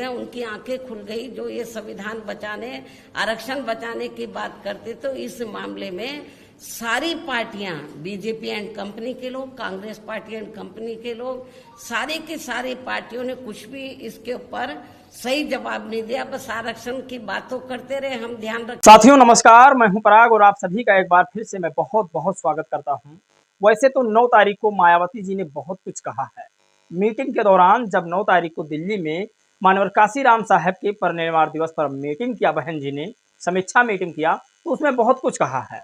उनकी आंखें खुल गई। जो ये संविधान बचाने, आरक्षण बचाने की बात करते, तो इस मामले में सारी पार्टियां, बीजेपी एंड कंपनी के लोग, कांग्रेस पार्टी एंड कंपनी के लोग, सारी की सारी पार्टियों ने कुछ भी इसके ऊपर सही जवाब नहीं दिया। बस आरक्षण की बातों करते रहे। हम ध्यान रख। साथियों नमस्कार, मैं हूं पराग और आप सभी का एक बार फिर से मैं बहुत बहुत स्वागत करता हूं। वैसे तो 9 तारीख को मायावती जी ने बहुत कुछ कहा है। मीटिंग के दौरान जब 9 तारीख को दिल्ली में मानवर काशीराम साहब के परिनिर्वाण दिवस पर मीटिंग किया, बहन जी ने समीक्षा मीटिंग किया, तो उसमें बहुत कुछ कहा है।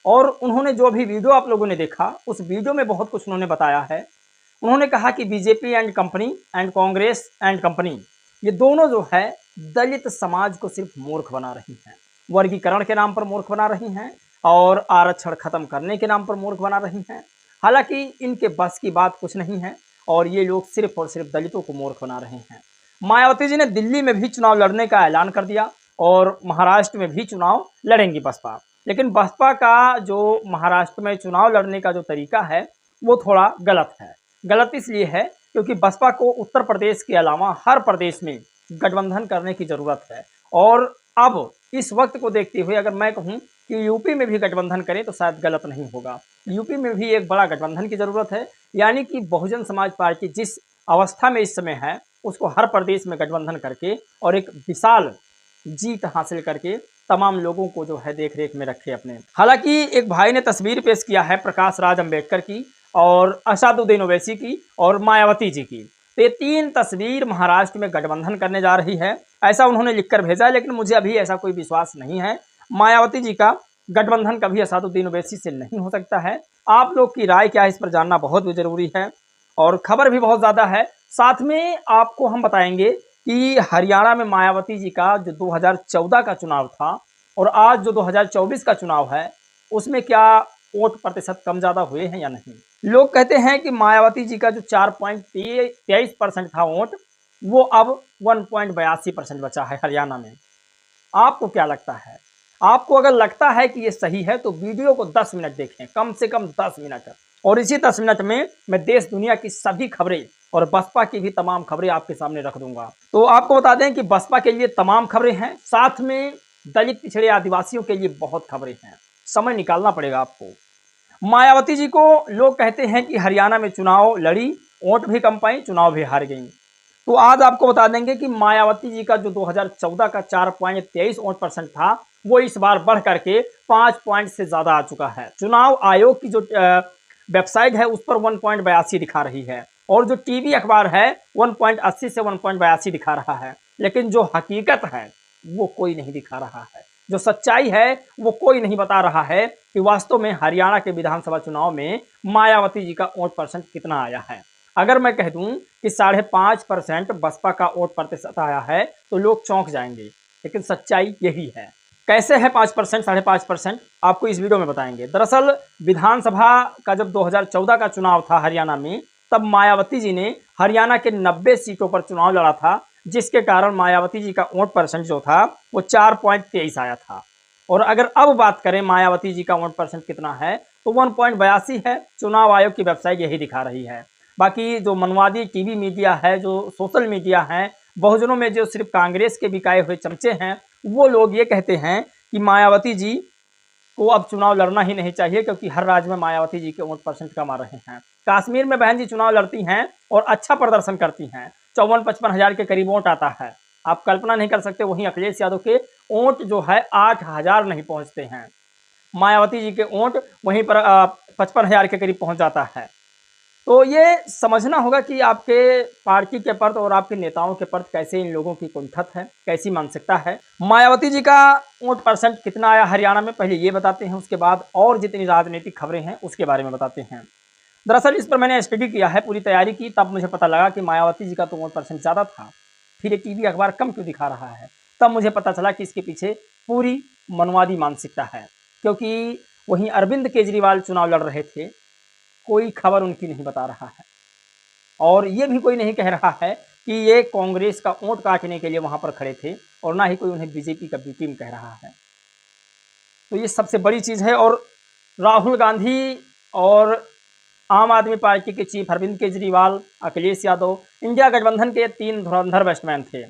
और उन्होंने जो भी वीडियो आप लोगों ने देखा, उस वीडियो में बहुत कुछ उन्होंने बताया है। उन्होंने कहा कि BJP and company and Congress and company, ये दोनों जो है दलित समाज को सिर्फ मूर्ख बना रही हैं, वर्गीकरण के नाम पर मूर्ख बना रही हैं और आरक्षण खत्म करने के नाम पर मूर्ख बना रही हैं। हालांकि इनके बस की बात कुछ नहीं है और ये लोग सिर्फ और सिर्फ दलितों को मूर्ख बना रहे हैं। मायावती जी ने दिल्ली में भी चुनाव लड़ने का ऐलान कर दिया और महाराष्ट्र में भी चुनाव लड़ेंगी बसपा। लेकिन बसपा का जो महाराष्ट्र में चुनाव लड़ने का जो तरीका है वो थोड़ा गलत है। गलत इसलिए है क्योंकि बसपा को उत्तर प्रदेश के अलावा हर प्रदेश में गठबंधन करने की जरूरत है। और अब इस वक्त को देखते हुए अगर मैं कहूं कि यूपी में भी गठबंधन करें तो शायद गलत नहीं होगा। यूपी में भी एक बड़ा गठबंधन की जरूरत है, यानी कि बहुजन समाज पार्टी जिस अवस्था में इस समय है उसको हर प्रदेश में गठबंधन करके और एक विशाल जीत हासिल करके तमाम लोगों को जो है देख रेख में रखे अपने। हालांकि एक भाई ने तस्वीर पेश किया है प्रकाश राज अंबेडकर की और असदुद्दीन ओवैसी की और मायावती जी की। तो ये 3 तस्वीर महाराष्ट्र में गठबंधन करने जा रही है, ऐसा उन्होंने लिखकर भेजा है। लेकिन मुझे अभी ऐसा कोई विश्वास नहीं है। मायावती जी का गठबंधन कभी असदुद्दीन ओवैसी से नहीं हो सकता है। आप लोग की राय क्या है इस पर जानना बहुत भी जरूरी है और खबर भी बहुत ज़्यादा है। साथ में आपको हम बताएंगे कि हरियाणा में मायावती जी का जो 2014 का चुनाव था और आज जो 2024 का चुनाव है उसमें क्या वोट प्रतिशत कम ज़्यादा हुए हैं या नहीं। लोग कहते हैं कि मायावती जी का जो 4.23% था वोट, वो अब 1.82% बचा है हरियाणा में। आपको क्या लगता है? आपको अगर लगता है कि ये सही है तो वीडियो को 10 मिनट देखें, कम से कम 10 मिनट। और इसी 10 मिनट में मैं देश दुनिया की सभी खबरें और बसपा की भी तमाम खबरें आपके सामने रख दूंगा। तो आपको बता दें कि बसपा के लिए तमाम खबरें हैं, साथ में दलित पिछड़े आदिवासियों के लिए बहुत खबरें हैं। समय निकालना पड़ेगा आपको। मायावती जी को लोग कहते हैं कि हरियाणा में चुनाव लड़ी, वोट भी कम पाई, चुनाव भी हार गई। तो आज आपको बता देंगे कि मायावती जी का जो 2014 का 4.23% था वो इस बार बढ़ करके 5 पॉइंट से ज्यादा आ चुका है। चुनाव आयोग की जो वेबसाइट है उस पर 1.82 दिखा रही है और जो टीवी अखबार है 1.80 से 1.82 दिखा रहा है। लेकिन जो हकीकत है वो कोई नहीं दिखा रहा है, जो सच्चाई है वो कोई नहीं बता रहा है कि वास्तव में हरियाणा के विधानसभा चुनाव में मायावती जी का वोट परसेंट कितना आया है। अगर मैं कह दूं कि 5.5% बसपा का वोट प्रतिशत आया है तो लोग चौंक जाएंगे, लेकिन सच्चाई यही है। कैसे है 5%, 5.5%, आपको इस वीडियो में बताएंगे। दरअसल विधानसभा का जब 2014 का चुनाव था हरियाणा में, तब मायावती जी ने हरियाणा के 90 सीटों पर चुनाव लड़ा था, जिसके कारण मायावती जी का वोट परसेंट जो था वो 4.23 आया था। और अगर अब बात करें मायावती जी का वोट परसेंट कितना है तो 1.82 है। चुनाव आयोग की वेबसाइट यही दिखा रही है। बाकी जो मनवादी टीवी मीडिया है, जो सोशल मीडिया है, बहुजनों में जो सिर्फ कांग्रेस के बिकाए हुए चमचे हैं, वो लोग ये कहते हैं कि मायावती जी को अब चुनाव लड़ना ही नहीं चाहिए क्योंकि हर राज्य में मायावती जी के वोट परसेंट कम आ रहे हैं। कश्मीर में बहन जी चुनाव लड़ती हैं और अच्छा प्रदर्शन करती हैं, 54-55 हजार के करीब वोट आता है। आप कल्पना नहीं कर सकते, वहीं अखिलेश यादव के वोट जो है 8,000 नहीं पहुंचते हैं। मायावती जी के वोट वहीं पर 55 हजार के करीब पहुंच जाता है। तो ये समझना होगा कि आपके पार्टी के प्रति और आपके नेताओं के प्रति कैसे इन लोगों की कुंठत है, कैसी मानसिकता है। मायावती जी का वोट परसेंट कितना आया हरियाणा में, पहले ये बताते हैं, उसके बाद और जितनी राजनीतिक खबरें हैं उसके बारे में बताते हैं। दरअसल इस पर मैंने स्टडी किया है, पूरी तैयारी की, तब मुझे पता लगा कि मायावती जी का तो वोट परसेंट ज़्यादा था, फिर ये टीवी अखबार कम क्यों दिखा रहा है। तब मुझे पता चला कि इसके पीछे पूरी मनवादी मानसिकता है, क्योंकि वहीं अरविंद केजरीवाल चुनाव लड़ रहे थे, कोई खबर उनकी नहीं बता रहा है और ये भी कोई नहीं कह रहा है कि ये कांग्रेस का वोट काटने के लिए वहां पर खड़े थे और ना ही कोई उन्हें बीजेपी का बी टीम कह रहा है। तो ये सबसे बड़ी चीज़ है। और राहुल गांधी और आम आदमी पार्टी के चीफ अरविंद केजरीवाल, अखिलेश यादव, इंडिया गठबंधन के 3 धुरंधर बैट्समैन थे।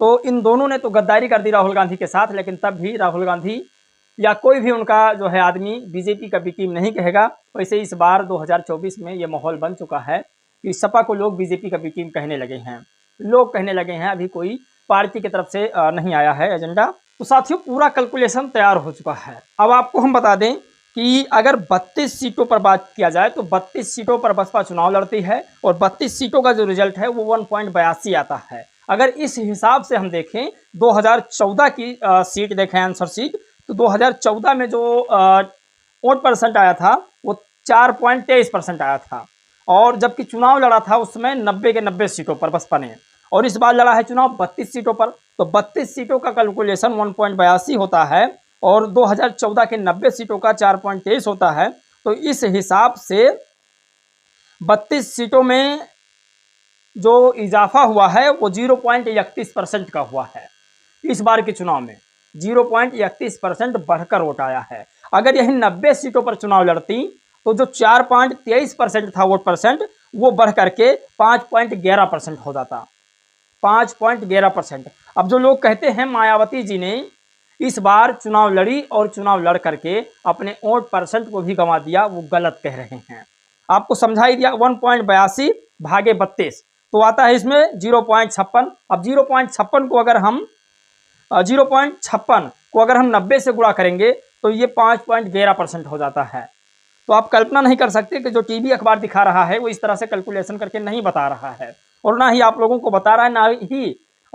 तो इन दोनों ने तो गद्दारी कर दी राहुल गांधी के साथ, लेकिन तब भी राहुल गांधी या कोई भी उनका जो है आदमी बीजेपी का विकीम नहीं कहेगा। वैसे इस बार 2024 में ये माहौल बन चुका है कि सपा को लोग बीजेपी का विकीम कहने लगे हैं, लोग कहने लगे हैं। अभी कोई पार्टी की तरफ से नहीं आया है एजेंडा। तो साथियों, पूरा कैलकुलेशन तैयार हो चुका है। अब आपको हम बता दें कि अगर 32 सीटों पर बात किया जाए तो 32 सीटों पर बसपा चुनाव लड़ती है और 32 सीटों का जो रिजल्ट है वो 1.82 आता है। अगर इस हिसाब से हम देखें 2014 की सीट देखें, आंसर सीट, तो 2014 में जो वोट परसेंट आया था वो 4.23% आया था, और जबकि चुनाव लड़ा था उसमें 90 के 90 सीटों पर बसपा ने, और इस बार लड़ा है चुनाव 32 सीटों पर। तो 32 सीटों का कैलकुलेशन 1.82 होता है और 2014 के 90 सीटों का 4.23 होता है। तो इस हिसाब से 32 सीटों में जो इजाफा हुआ है वो 0.31% का हुआ है। इस बार के चुनाव में 0.31% बढ़कर वोट आया है। अगर यही 90 सीटों पर चुनाव लड़ती तो जो 4.23% था वोट परसेंट, वो बढ़ करके 5.11% हो जाता, 5.11%। अब जो लोग कहते हैं मायावती जी ने इस बार चुनाव लड़ी और चुनाव लड़ करके अपने वोट परसेंट को भी गंवा दिया, वो गलत कह रहे हैं। आपको समझाई दिया, 1.82 भागे 32 तो आता है इसमें 0.56। अब 0.56 को अगर हम 90 से गुणा करेंगे तो ये 5.11% हो जाता है। तो आप कल्पना नहीं कर सकते कि जो टीवी अखबार दिखा रहा है वो इस तरह से कैलकुलेशन करके नहीं बता रहा है, और ना ही आप लोगों को बता रहा है,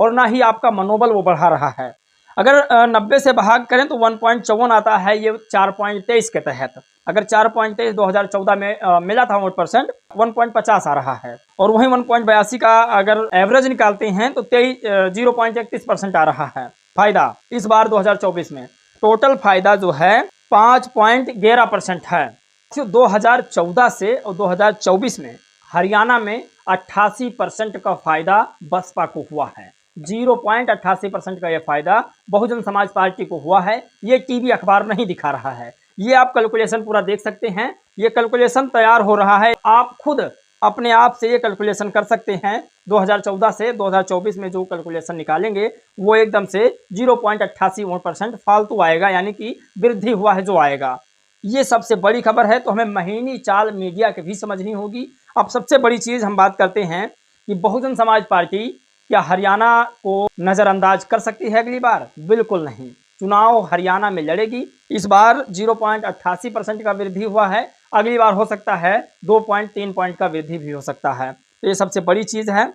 ना ही आपका मनोबल वो बढ़ा रहा है। अगर 90 से भाग करें तो 1.54 आता है, ये 4.23 के तहत। अगर 4.23 2014 में मिला था वोट परसेंट, 1.50 आ रहा है, और वहीं 1.82 का अगर एवरेज निकालते हैं तो 0.31% आ रहा है फायदा। इस बार 2024 में टोटल फायदा जो है 5.11% है। 2014 से और 2024 में हरियाणा में 88% का फायदा बसपा को हुआ है, 0.88% का यह फायदा बहुजन समाज पार्टी को हुआ है। ये टीवी अखबार नहीं दिखा रहा है, ये आप कैलकुलेशन पूरा देख सकते हैं। ये कैलकुलेशन तैयार हो रहा है, आप खुद अपने आप से ये कैलकुलेशन कर सकते हैं। 2014 से 2024 में जो कैलकुलेशन निकालेंगे वो एकदम से 0.88% फालतू आएगा, यानी कि वृद्धि हुआ है जो आएगा। ये सबसे बड़ी खबर है। तो हमें महीनी चाल मीडिया की भी समझनी होगी। अब सबसे बड़ी चीज़ हम बात करते हैं कि बहुजन समाज पार्टी क्या हरियाणा को नज़रअंदाज कर सकती है अगली बार? बिल्कुल नहीं। चुनाव हरियाणा में लड़ेगी। इस बार 0.88% का वृद्धि हुआ है, अगली बार हो सकता है 2.3 पॉइंट का वृद्धि भी हो सकता है। तो ये सबसे बड़ी चीज़ है।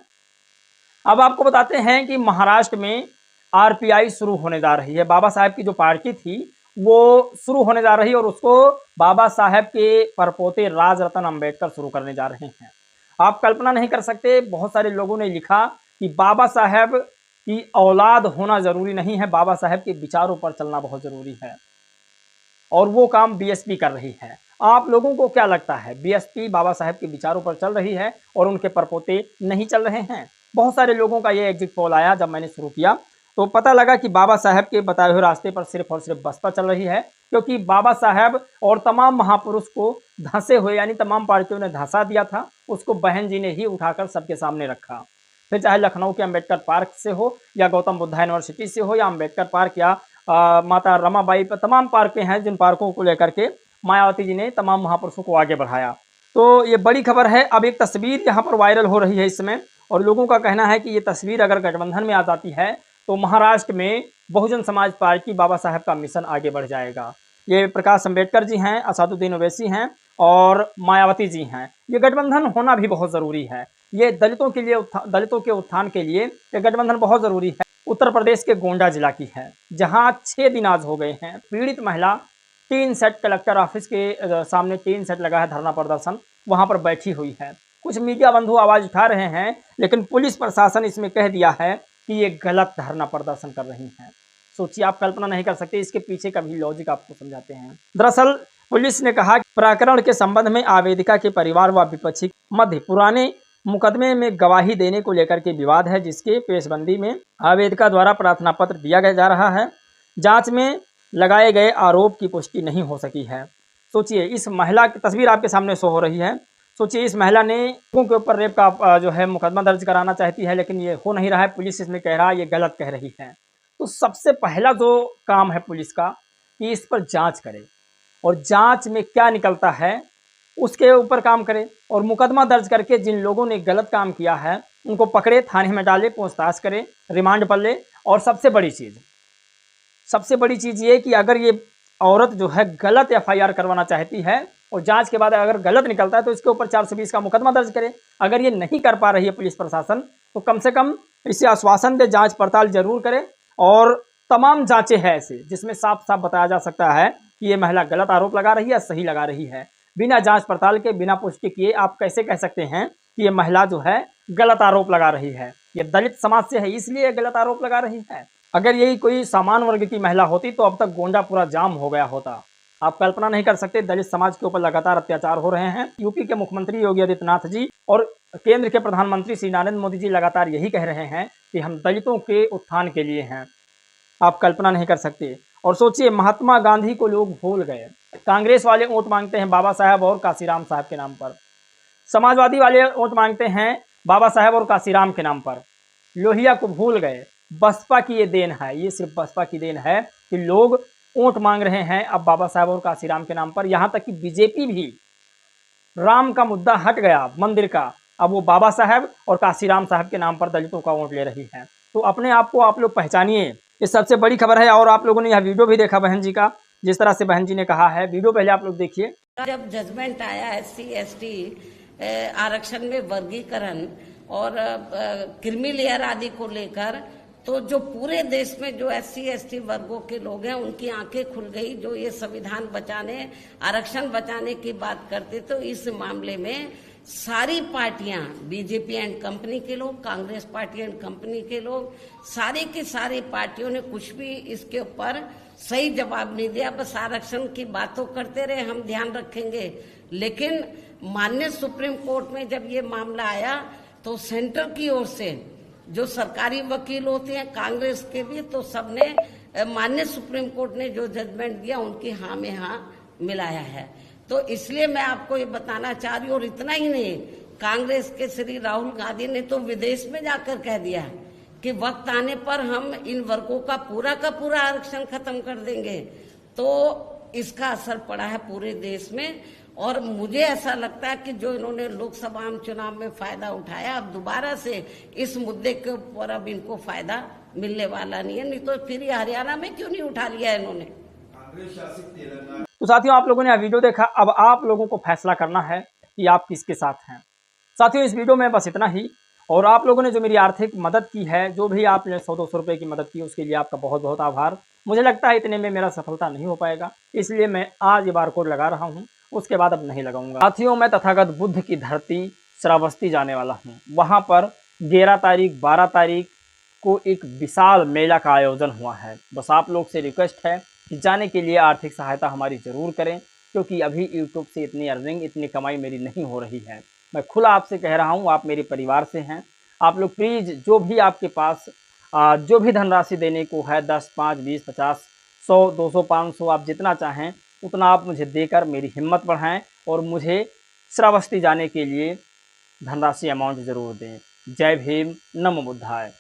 अब आपको बताते हैं कि महाराष्ट्र में आरपीआई शुरू होने जा रही है। बाबा साहेब की जो पार्टी थी वो शुरू होने जा रही है, और उसको बाबा साहेब के परपोते राजरत्न अंबेडकर शुरू करने जा रहे हैं। आप कल्पना नहीं कर सकते, बहुत सारे लोगों ने लिखा कि बाबा साहेब की औलाद होना जरूरी नहीं है, बाबा साहेब के विचारों पर चलना बहुत जरूरी है, और वो काम बीएसपी कर रही है। आप लोगों को क्या लगता है, बीएसपी बाबा साहेब के विचारों पर चल रही है और उनके परपोते नहीं चल रहे हैं? बहुत सारे लोगों का ये एग्जिट पोल आया जब मैंने शुरू किया, तो पता लगा कि बाबा साहेब के बताए हुए रास्ते पर सिर्फ और सिर्फ बसपा चल रही है, क्योंकि बाबा साहेब और तमाम महापुरुष को धंसे हुए, यानी तमाम पार्टियों ने धंसा दिया था, उसको बहन जी ने ही उठाकर सबके सामने रखा। फिर चाहे लखनऊ के अम्बेडकर पार्क से हो, या गौतम बुद्धा यूनिवर्सिटी से हो, या अम्बेडकर पार्क, या माता रमाबाई पर, तमाम पार्कें हैं जिन पार्कों को लेकर के मायावती जी ने तमाम महापुरुषों को आगे बढ़ाया। तो ये बड़ी खबर है। अब एक तस्वीर यहाँ पर वायरल हो रही है इस समय, और लोगों का कहना है कि ये तस्वीर अगर गठबंधन में आ जाती है तो महाराष्ट्र में बहुजन समाज पार्टी बाबा साहेब का मिशन आगे बढ़ जाएगा। ये प्रकाश अम्बेडकर जी हैं, असदुद्दीन ओवैसी हैं और मायावती जी हैं। ये गठबंधन होना भी बहुत ज़रूरी है। ये दलितों के लिए, दलितों के उत्थान के लिए ये गठबंधन बहुत ज़रूरी है। उत्तर प्रदेश के गोंडा जिला की है, जहाँ 6 दिन आज हो गए हैं। पीड़ित महिला 3 सेट कलेक्टर ऑफिस के सामने 3 सेट लगा है धरना प्रदर्शन, वहाँ पर बैठी हुई है। कुछ मीडिया बंधु आवाज़ उठा रहे हैं, लेकिन पुलिस प्रशासन इसमें कह दिया है कि ये गलत धरना प्रदर्शन कर रही हैं। सोचिए, आप कल्पना नहीं कर सकते, इसके पीछे का भी लॉजिक आपको समझाते हैं। दरअसल पुलिस ने कहा कि प्रकरण के संबंध में आवेदिका के परिवार व विपक्षी मध्य पुराने मुकदमे में गवाही देने को लेकर के विवाद है, जिसके पेशबंदी में आवेदिका द्वारा प्रार्थना पत्र दिया जा रहा है। जांच में लगाए गए आरोप की पुष्टि नहीं हो सकी है। सोचिए, इस महिला की तस्वीर आपके सामने शो हो रही है। सोचिए इस महिला ने लोगों के ऊपर रेप का जो है मुकदमा दर्ज कराना चाहती है, लेकिन ये हो नहीं रहा है। पुलिस इसमें कह रहा है ये गलत कह रही है। तो सबसे पहला जो काम है पुलिस का कि इस पर जांच करे और जांच में क्या निकलता है उसके ऊपर काम करे और मुकदमा दर्ज करके जिन लोगों ने गलत काम किया है उनको पकड़े, थाने में डाले, पूछताछ करे, रिमांड पर ले। और सबसे बड़ी चीज़ ये कि अगर ये औरत जो है गलत एफआईआर करवाना चाहती है और जांच के बाद अगर गलत निकलता है तो इसके ऊपर 420 का मुकदमा दर्ज करे। अगर ये नहीं कर पा रही है पुलिस प्रशासन तो कम से कम इसे आश्वासन दे, जांच पड़ताल जरूर करे। और तमाम जांचें हैं ऐसे जिसमें साफ साफ बताया जा सकता है कि ये महिला गलत आरोप लगा रही है, सही लगा रही है। बिना जांच पड़ताल के, बिना पुष्टि किए आप कैसे कह सकते हैं कि ये महिला जो है गलत आरोप लगा रही है? ये दलित समाज से है इसलिए गलत आरोप लगा रही है। अगर यही कोई सामान्य वर्ग की महिला होती तो अब तक गोंडा पूरा जाम हो गया होता। आप कल्पना नहीं कर सकते दलित समाज के ऊपर लगातार अत्याचार हो रहे हैं। यूपी के मुख्यमंत्री योगी आदित्यनाथ जी और केंद्र के प्रधानमंत्री श्री नरेंद्र मोदी जी लगातार यही कह रहे हैं कि हम दलितों के उत्थान के लिए हैं। आप कल्पना नहीं कर सकते। और सोचिए महात्मा गांधी को लोग भूल गए, कांग्रेस वाले वोट मांगते हैं बाबा साहब और काशीराम साहब के नाम पर, समाजवादी वाले वोट मांगते हैं बाबा साहब और काशीराम के नाम पर, लोहिया को भूल गए। बसपा की ये देन है, ये सिर्फ बसपा की देन है कि लोग वोट मांग रहे हैं अब बाबा साहब और काशीराम के नाम पर। यहाँ तक कि बीजेपी भी, राम का मुद्दा हट गया मंदिर का, अब वो बाबा साहब और काशीराम साहब के नाम पर दलितों का वोट ले रही है। तो अपने आप को आप लोग पहचानिए, ये सबसे बड़ी खबर है। और आप लोगों ने यह वीडियो भी देखा बहन जी का, जिस तरह से बहन जी ने कहा है, वीडियो पहले आप लोग देखिए। जब जजमेंट आया SC/ST आरक्षण में वर्गीकरण और क्रीमी लेयर आदि को लेकर, तो जो पूरे देश में जो SC/ST वर्गों के लोग हैं उनकी आंखें खुल गई। जो ये संविधान बचाने, आरक्षण बचाने की बात करते तो इस मामले में सारी पार्टियां, बीजेपी एंड कंपनी के लोग, कांग्रेस पार्टी एंड कंपनी के लोग, सारी की सारी पार्टियों ने कुछ भी इसके ऊपर सही जवाब नहीं दिया। बस आरक्षण की बातों करते रहे, हम ध्यान रखेंगे। लेकिन माननीय सुप्रीम कोर्ट में जब ये मामला आया तो सेंटर की ओर से जो सरकारी वकील होते हैं, कांग्रेस के भी, तो सबने माननीय सुप्रीम कोर्ट ने जो जजमेंट दिया उनकी हाँ में हाँ मिलाया है। तो इसलिए मैं आपको ये बताना चाह रही हूँ। और इतना ही नहीं, कांग्रेस के श्री राहुल गांधी ने तो विदेश में जाकर कह दिया कि वक्त आने पर हम इन वर्गों का पूरा आरक्षण खत्म कर देंगे। तो इसका असर पड़ा है पूरे देश में। और मुझे ऐसा लगता है कि जो इन्होंने लोकसभा चुनाव में फायदा उठाया, अब दोबारा से इस मुद्दे के ऊपर अब इनको फायदा मिलने वाला नहीं है। नहीं तो फिर ये हरियाणा में क्यों नहीं उठा लिया इन्होंने? तो साथियों आप लोगों ने यह वीडियो देखा, अब आप लोगों को फैसला करना है कि आप किसके साथ हैं। साथियों इस वीडियो में बस इतना ही। और आप लोगों ने जो मेरी आर्थिक मदद की है, जो भी आपने 100-200 रुपये की मदद की, उसके लिए आपका बहुत बहुत आभार। मुझे लगता है इतने में मेरा सफलता नहीं हो पाएगा, इसलिए मैं आज ये बारकोड लगा रहा हूँ, उसके बाद अब नहीं लगाऊंगा। साथियों मैं तथागत बुद्ध की धरती श्रावस्ती जाने वाला हूँ। वहाँ पर 11 तारीख 12 तारीख को एक विशाल मेला का आयोजन हुआ है। बस आप लोग से रिक्वेस्ट है कि जाने के लिए आर्थिक सहायता हमारी ज़रूर करें, क्योंकि अभी यूट्यूब से इतनी अर्निंग, इतनी कमाई मेरी नहीं हो रही है। मैं खुला आपसे कह रहा हूँ, आप मेरे परिवार से हैं। आप लोग प्लीज़ जो भी आपके पास जो भी धनराशि देने को है, 10, 5, 20, 50, 100, 200, 500, आप जितना चाहें उतना आप मुझे देकर मेरी हिम्मत बढ़ाएं और मुझे श्रावस्ती जाने के लिए धनराशि अमाउंट ज़रूर दें। जय भीम, नमो बुद्धाय।